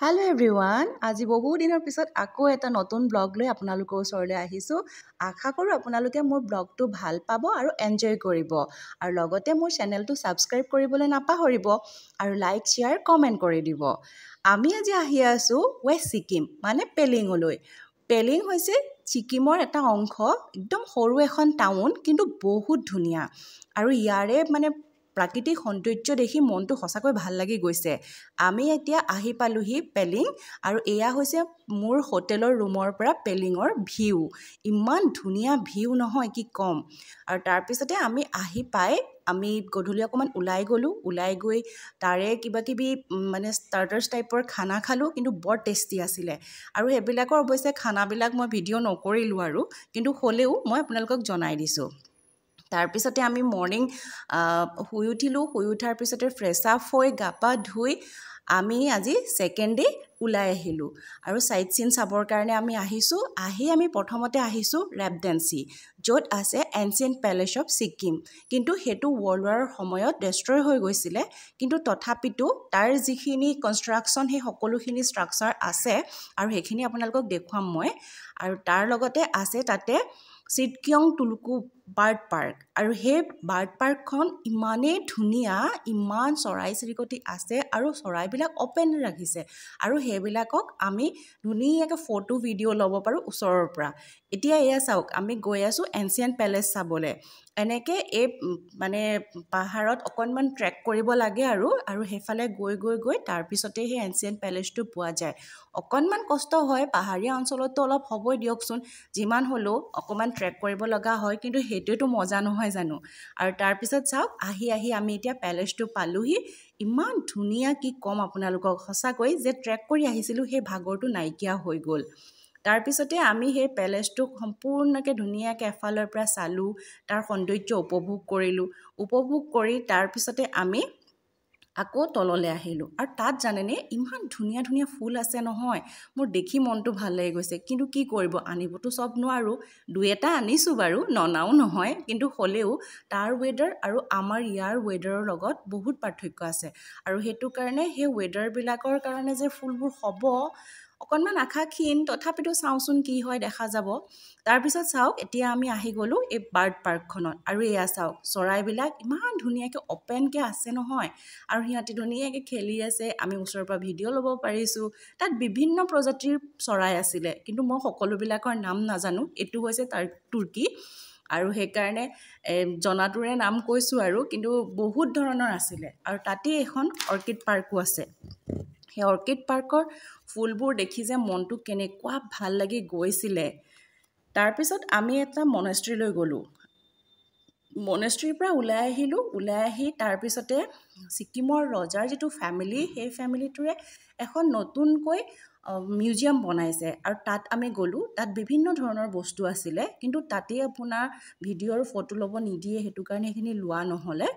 Hello everyone, আজি বহু দিনৰ পিছত আকৌ এটা নতুন ব্লগ লৈ আপোনালোকৰ ওচৰলৈ আহিছোঁ। আশা কৰোঁ আপোনালোকে মোৰ ব্লগটো ভাল পাব আৰু এনজয় কৰিব আৰু লগতে মোৰ চেনেলটো সাবস্ক্ৰাইব কৰিবলৈ নাপাহৰিব আৰু লাইক শেয়াৰ কমেন্ট কৰি দিব। আমি আজি আহি আছোঁ ৱেষ্ট ছিকিম মানে পেলিঙলৈ। পেলিং হৈছে ছিকিমৰ এটা অংশ, একদম সৰু এখন টাউন কিন্তু বহুত ধুনীয়া আৰু ইয়াৰে মানে প্ৰাকৃতিক সৌন্দৰ্য দেখি মনটো সঁচাকৈ ভাল লাগি গৈছে। আমি এতিয়া আহি পালোহি পেলিং আৰু এয়া হৈছে মোৰ হোটেলৰ ৰুমৰ পৰা পেলিঙৰ ভিউ। ইমান ধুনীয়া ভিউ নহয় কি কম। আৰু তাৰপিছতে আমি আহি পাই আমি গধূলি অকণমান ওলাই গ'লোঁ। ওলাই গৈ তাৰে কিবাকিবি মানে ষ্টাৰ্টাৰ্ছ টাইপৰ খানা খালোঁ, কিন্তু বৰ টেষ্টি আছিলে। আৰু সেইবিলাকৰ অৱশ্যে খানাবিলাক মই ভিডিঅ' নকৰিলোঁ আৰু, কিন্তু হ'লেও মই আপোনালোকক জনাই দিছোঁ। তাৰপিছতে আমি মৰ্ণিং শুই উঠিলোঁ। শুই উঠাৰ পিছতে ফ্ৰেছ আপ হৈ গা পা ধুই আমি আজি ছেকেণ্ড ডে ওলাই আহিলোঁ আৰু চাইট চিন চাবৰ কাৰণে আমি আহিছোঁ। আমি প্ৰথমতে আহিছোঁ ৰেবডেঞ্চি, য'ত আছে এনচিয়েণ্ট পেলেচ অফ ছিকিম। কিন্তু সেইটো ৱৰ্ল্ড ৱাৰৰ সময়ত ডেষ্ট্ৰয় হৈ গৈছিলে, কিন্তু তথাপিতো তাৰ যিখিনি কনষ্ট্ৰাকশ্যন সেই সকলোখিনি ষ্ট্ৰাকচাৰ আছে আৰু সেইখিনি আপোনালোকক দেখুৱাম মই। আৰু তাৰ লগতে আছে তাতে চিটকিয়ং টুলুকু বাৰ্ড পাৰ্ক, আৰু সেই বাৰ্ড পাৰ্কখন ইমানেই ধুনীয়া, ইমান চৰাই চিৰিকটি আছে আৰু চৰাইবিলাক অপেন ৰাখিছে আৰু সেইবিলাকক আমি ধুনীয়াকৈ ফটো ভিডিঅ' ল'ব পাৰোঁ ওচৰৰ পৰা। এতিয়া এয়া চাওক, আমি গৈ আছোঁ এনচিয়েণ্ট পেলেচ চাবলৈ। এনেকৈ এই মানে পাহাৰত অকণমান ট্ৰেক কৰিব লাগে আৰু সেইফালে গৈ গৈ গৈ তাৰপিছতে সেই এনচিয়েণ্ট পেলেচটো পোৱা যায়। অকণমান কষ্ট হয়, পাহাৰীয়া অঞ্চলততো অলপ হ'বই দিয়কচোন, যিমান হ'লেও অকণমান ট্ৰেক কৰিব লগা হয়, কিন্তু সেইটোৱেতো মজা নহয় জানো। আৰু তাৰপিছত চাওক, আহি আমি এতিয়া পেলেচটো পালোহি। ইমান ধুনীয়া কি ক'ম আপোনালোকক, সঁচাকৈ যে ট্ৰেক কৰি আহিছিলোঁ সেই ভাগৰটো নাইকিয়া হৈ গ'ল। তাৰপিছতে আমি সেই পেলেচটোক সম্পূৰ্ণকৈ ধুনীয়াকৈ এফালৰ পৰা চালোঁ, তাৰ সৌন্দৰ্য উপভোগ কৰিলোঁ। উপভোগ কৰি তাৰপিছতে আমি আকৌ তললৈ আহিলোঁ। আৰু তাত জানেনে ইমান ধুনীয়া ধুনীয়া ফুল আছে নহয়, মোৰ দেখি মনটো ভাল লাগি গৈছে। কিন্তু কি কৰিব, আনিবতো চব নোৱাৰোঁ, দুই এটা আনিছোঁ বাৰু, ননাও নহয়, কিন্তু হ'লেও তাৰ ৱেডাৰ আৰু আমাৰ ইয়াৰ ৱেডাৰৰ লগত বহুত পাৰ্থক্য আছে। আৰু সেইটো কাৰণে সেই ৱেডাৰবিলাকৰ কাৰণে যে ফুলবোৰ হ'ব অকণমান আশা ক্ষীণ, তথাপিতো চাওঁচোন কি হয়, দেখা যাব। তাৰপিছত চাওক, এতিয়া আমি আহি গ'লোঁ এই বাৰ্ড পাৰ্কখনত। আৰু এয়া চাওক, চৰাইবিলাক ইমান ধুনীয়াকৈ অপেনকৈ আছে নহয়, আৰু সিহঁতি ধুনীয়াকৈ খেলি আছে। আমি ওচৰৰ পৰা ভিডিঅ' ল'ব পাৰিছোঁ। তাত বিভিন্ন প্ৰজাতিৰ চৰাই আছিলে, কিন্তু মই সকলোবিলাকৰ নাম নাজানো। এইটো হৈছে তাৰ তুৰ্কী, আৰু সেইকাৰণে জনাটোৰে নাম কৈছোঁ আৰু, কিন্তু বহুত ধৰণৰ আছিলে। আৰু তাতেই এখন অৰ্কিড পাৰ্কো আছে। সেই অৰ্কিড পাৰ্কৰ ফুলবোৰ দেখি যে মনটো কেনেকুৱা ভাল লাগি গৈছিলে। তাৰপিছত আমি এটা মনেষ্ট্ৰীলৈ গ'লোঁ। মনেষ্ট্ৰীৰ পৰা ওলাই আহিলোঁ। ওলাই আহি তাৰপিছতে ছিকিমৰ ৰজাৰ যিটো ফেমিলি, সেই ফেমিলিটোৰে এখন নতুনকৈ মিউজিয়াম বনাইছে, আৰু তাত আমি গ'লোঁ। তাত বিভিন্ন ধৰণৰ বস্তু আছিলে, কিন্তু তাতেই আপোনাৰ ভিডিঅ' আৰু ফটো ল'ব নিদিয়ে, সেইটো কাৰণে সেইখিনি লোৱা নহ'লে।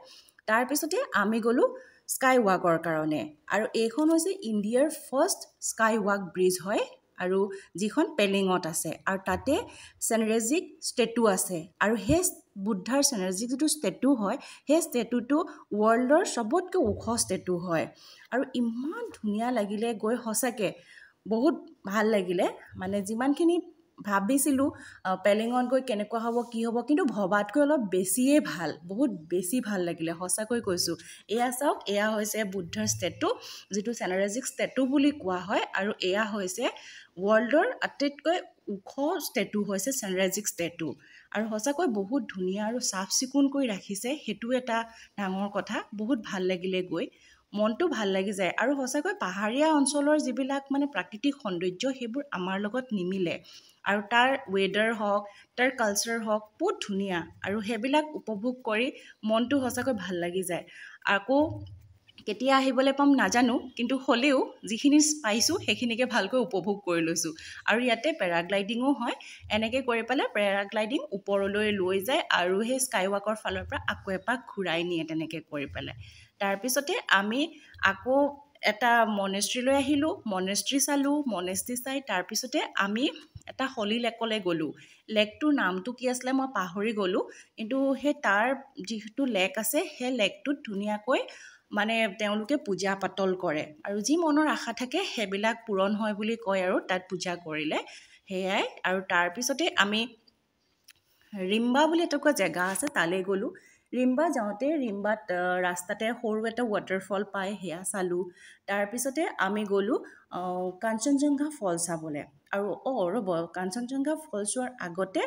তাৰপিছতে আমি গ'লোঁ স্কাই ৱাকৰ কাৰণে, আৰু এইখন হৈছে ইণ্ডিয়াৰ ফাৰ্ষ্ট স্কাই ৱাক ব্ৰিজ হয়, আৰু যিখন পেলিঙত আছে। আৰু তাতে চেনৰেজিক ষ্টেটু আছে, আৰু সেই বুদ্ধাৰ চেনৰেজিক যিটো ষ্টেটু হয়, সেই ষ্টেটুটো ৱৰ্ল্ডৰ চবতকৈ ওখ ষ্টেটু হয়। আৰু ইমান ধুনীয়া লাগিলে গৈ, সঁচাকৈ বহুত ভাল লাগিলে। মানে যিমানখিনি ভাবিছিলোঁ পেলিঙত গৈ কেনেকুৱা হ'ব কি হ'ব, কিন্তু ভবাতকৈ অলপ বেছিয়ে ভাল, বহুত বেছি ভাল লাগিলে, সঁচাকৈ কৈছোঁ। এয়া চাওক, এয়া হৈছে বুদ্ধাৰ ষ্টেটু, যিটো চেনৰেজিক ষ্টেটু বুলি কোৱা হয়। আৰু এয়া হৈছে ৱৰ্ল্ডৰ আটাইতকৈ ওখ ষ্টেটু হৈছে চেনৰেজিক ষ্টেটু। আৰু সঁচাকৈ বহুত ধুনীয়া আৰু চাফ চিকুণ কৰি ৰাখিছে, সেইটো এটা ডাঙৰ কথা। বহুত ভাল লাগিলে গৈ, মনটো ভাল লাগি যায়। আৰু সঁচাকৈ পাহাৰীয়া অঞ্চলৰ যিবিলাক মানে প্ৰাকৃতিক সৌন্দৰ্য, সেইবোৰ আমাৰ লগত নিমিলে। আৰু তাৰ ৱেডাৰ হওক, তাৰ কালচাৰ হওক, বহুত ধুনীয়া, আৰু সেইবিলাক উপভোগ কৰি মনটো সঁচাকৈ ভাল লাগি যায়। আকৌ কেতিয়া আহিবলৈ পাম নাজানো, কিন্তু হ'লেও যিখিনি পাইছোঁ সেইখিনিকে ভালকৈ উপভোগ কৰি লৈছোঁ। আৰু ইয়াতে পেৰাগ্লাইডিঙো হয়। এনেকৈ কৰি পেলাই পেৰাগ্লাইডিং ওপৰলৈ লৈ যায়, আৰু সেই স্কাই ৱাকৰ ফালৰ পৰা আকৌ এপাক ঘূৰাই নিয়ে, তেনেকৈ কৰি পেলাই। তাৰপিছতে আমি আকৌ এটা মনেষ্ট্ৰীলৈ আহিলোঁ। মনেষ্ট্ৰী চালোঁ। মনেষ্ট্ৰী চাই তাৰপিছতে আমি এটা হলি লেকলৈ গ'লোঁ। লেকটোৰ নামটো কি আছিলে মই পাহৰি গ'লোঁ, কিন্তু সেই তাৰ যিটো লেক আছে, সেই লেকটোত ধুনীয়াকৈ মানে তেওঁলোকে পূজা পাতল কৰে আৰু যি মনৰ আশা থাকে সেইবিলাক পূৰণ হয় বুলি কয় আৰু তাত পূজা কৰিলে সেয়াই। আৰু তাৰপিছতে আমি ৰিম্বা বুলি এটুকুৰা জেগা আছে তালৈ গ'লোঁ। ৰিম্বা যাওঁতে ৰিম্বাত ৰাস্তাতে সৰু এটা ৱাটাৰফল পায়, সেয়া চালোঁ। তাৰপিছতে আমি গ'লোঁ কাঞ্চনজংঘা ফল চাবলৈ। আৰু ৰ'ব, কাঞ্চনজংঘা ফল চোৱাৰ আগতে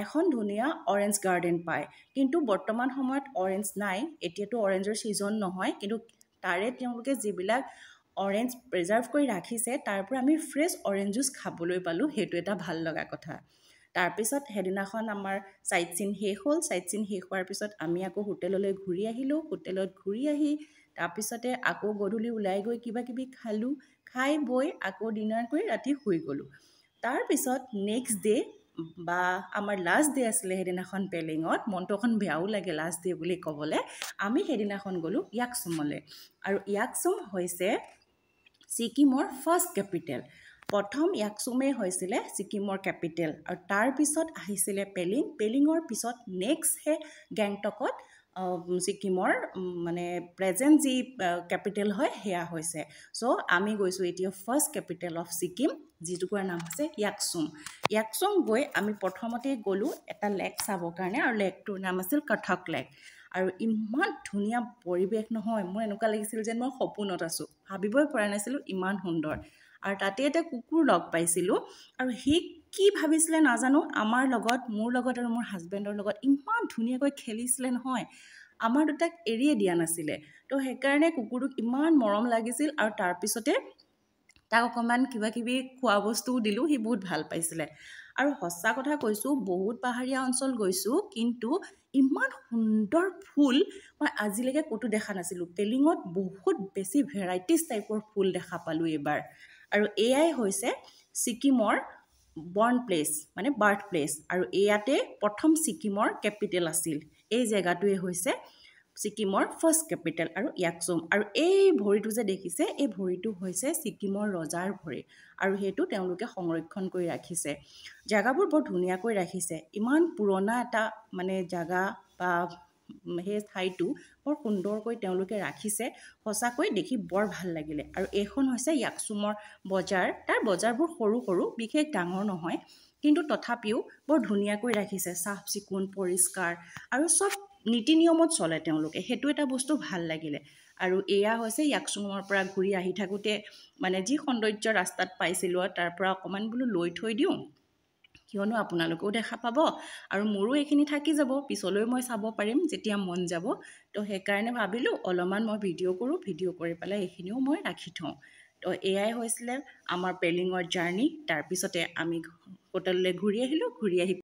এখন ধুনীয়া অৰেঞ্জ গাৰ্ডেন পায়, কিন্তু বৰ্তমান সময়ত অৰেঞ্জ নাই, এতিয়াতো অৰেঞ্জৰ ছিজন নহয়, কিন্তু তাৰে তেওঁলোকে যিবিলাক অৰেঞ্জ প্ৰিজাৰ্ভ কৰি ৰাখিছে তাৰ পৰা আমি ফ্ৰেছ অৰেঞ্জ জুচ খাবলৈ পালোঁ, সেইটো এটা ভাল লগা কথা। তাৰপিছত সেইদিনাখন আমাৰ চাইট চিন শেষ হ'ল। চাইট চিন শেষ হোৱাৰ পিছত আমি আকৌ হোটেললৈ ঘূৰি আহিলোঁ। হোটেলত ঘূৰি আহি তাৰপিছতে আকৌ গধূলি ওলাই গৈ কিবা কিবি খালোঁ। খাই বৈ আকৌ ডিনাৰ কৰি ৰাতি শুই গ'লোঁ। তাৰপিছত নেক্সট ডে বা আমাৰ লাষ্ট ডে আছিলে সেইদিনাখন পেলিঙত, মনটো অকণ বেয়াও লাগে লাষ্ট ডে বুলি ক'বলৈ। আমি সেইদিনাখন গ'লোঁ ইয়াকছুমলৈ। আৰু ইয়াকছুম হৈছে ছিকিমৰ ফাৰ্ষ্ট কেপিটেল। প্ৰথম ইয়াকছুমেই হৈছিলে ছিকিমৰ কেপিটেল আৰু তাৰপিছত আহিছিলে পেলিং। পেলিঙৰ পিছত নেক্সটহে গেংটকত ছিকিমৰ মানে প্ৰেজেণ্ট যি কেপিটেল হয় সেয়া হৈছে। চ' আমি গৈছোঁ এতিয়া ফাৰ্ষ্ট কেপিটেল অফ ছিকিম, যিটুকুৰাৰ নাম হৈছে ইয়াকছুম। ইয়াকছুম গৈ আমি প্ৰথমতে গ'লোঁ এটা লেক চাবৰ কাৰণে, আৰু লেকটোৰ নাম আছিল কথক লেক। আৰু ইমান ধুনীয়া পৰিৱেশ নহয়, মোৰ এনেকুৱা লাগিছিল যেন মই সপোনত আছোঁ, ভাবিবই পৰা নাছিলোঁ ইমান সুন্দৰ। আৰু তাতে এটা কুকুৰ লগ পাইছিলোঁ, আৰু সি কি ভাবিছিলে নাজানো, আমাৰ লগত, মোৰ লগত আৰু মোৰ হাজবেণ্ডৰ লগত ইমান ধুনীয়াকৈ খেলিছিলে নহয়, আমাৰ দুটাক এৰিয়ে দিয়া নাছিলে। তো সেইকাৰণে কুকুৰটোক ইমান মৰম লাগিছিল। আৰু তাৰপিছতে তাক অকণমান কিবা কিবি খোৱা বস্তুও দিলোঁ, সি বহুত ভাল পাইছিলে। আৰু সঁচা কথা কৈছোঁ, বহুত পাহাৰীয়া অঞ্চল গৈছোঁ, কিন্তু ইমান সুন্দৰ ফুল মই আজিলৈকে ক'তো দেখা নাছিলোঁ। পেলিঙত বহুত বেছি ভেৰাইটিজ টাইপৰ ফুল দেখা পালোঁ এইবাৰ। আৰু এয়াই হৈছে ছিকিমৰ বৰ্ণ প্লেচ, মানে বাৰ্থ প্লেচ। আৰু এয়াতে প্ৰথম ছিকিমৰ কেপিটেল আছিল। এই জেগাটোৱে হৈছে ছিকিমৰ ফাৰ্ষ্ট কেপিটেল আৰু ইয়াকছুম। আৰু এই ভৰিটো যে দেখিছে, এই ভৰিটো হৈছে ছিকিমৰ ৰজাৰ ভৰি, আৰু সেইটো তেওঁলোকে সংৰক্ষণ কৰি ৰাখিছে। জেগাবোৰ বৰ ধুনীয়াকৈ ৰাখিছে, ইমান পুৰণা এটা মানে জেগা বা সেই ঠাইটো বৰ সুন্দৰকৈ তেওঁলোকে ৰাখিছে। সঁচাকৈ দেখি বৰ ভাল লাগিলে। আৰু এইখন হৈছে ইয়াকছুমৰ বজাৰ। তাৰ বজাৰবোৰ সৰু সৰু, বিশেষ ডাঙৰ নহয়, কিন্তু তথাপিও বৰ ধুনীয়াকৈ ৰাখিছে, চাফ চিকুণ পৰিষ্কাৰ, আৰু চব নীতি নিয়মত চলে তেওঁলোকে, সেইটো এটা বস্তু ভাল লাগিলে। আৰু এয়া হৈছে ইয়াকছুমৰ পৰা ঘূৰি আহি থাকোঁতে মানে যি সৌন্দৰ্য ৰাস্তাত পাইছিলোঁ, তাৰ পৰা অকণমান বোলো লৈ থৈ দিওঁ, কিয়নো আপোনালোকেও দেখা পাব আৰু মোৰো এইখিনি থাকি যাব, পিছলৈ মই চাব পাৰিম যেতিয়া মন যাব। তো সেইকাৰণে ভাবিলোঁ অলপমান মই ভিডিঅ' কৰোঁ, ভিডিঅ' কৰি পেলাই এইখিনিও মই ৰাখি থওঁ। তো এয়াই হৈছিলে আমাৰ পেলিঙৰ জাৰ্ণি। তাৰপিছতে আমি হোটেললৈ ঘূৰি আহিলোঁ। ঘূৰি আহি